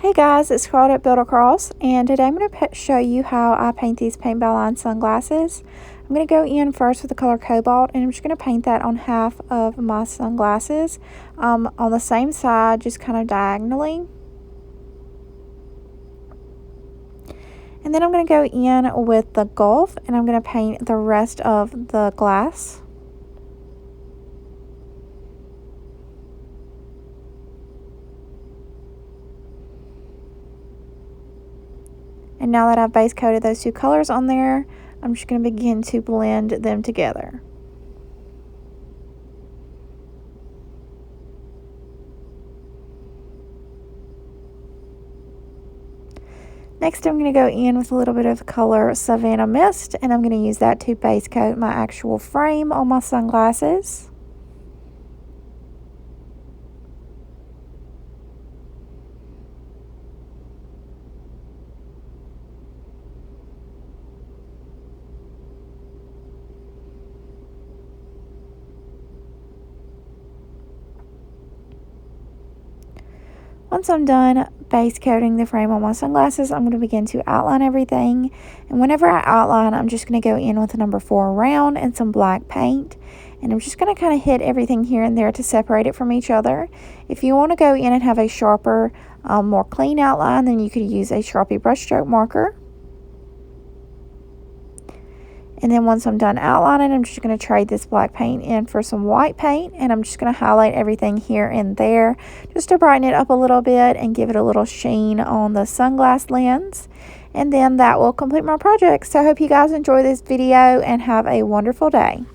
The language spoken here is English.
Hey guys, it's Cutout Build Across, and today I'm going to show you how I paint these paint by line sunglasses. I'm going to go in first with the color Cobalt, and I'm just going to paint that on half of my sunglasses on the same side, just kind of diagonally. And then I'm going to go in with the Gulf, and I'm going to paint the rest of the glass. And now that I've base coated those two colors on there, I'm just going to begin to blend them together. Next, I'm going to go in with a little bit of color Savannah Mist, and I'm going to use that to base coat my actual frame on my sunglasses. Once I'm done base coating the frame on my sunglasses, I'm going to begin to outline everything. And whenever I outline, I'm just going to go in with a number 4 round and some black paint. And I'm just going to kind of hit everything here and there to separate it from each other. If you want to go in and have a sharper, more clean outline, then you could use a Sharpie brushstroke marker. And then once I'm done outlining, I'm just going to trade this black paint in for some white paint, and I'm just going to highlight everything here and there just to brighten it up a little bit and give it a little sheen on the sunglass lens. And then that will complete my project. So I hope you guys enjoy this video and have a wonderful day.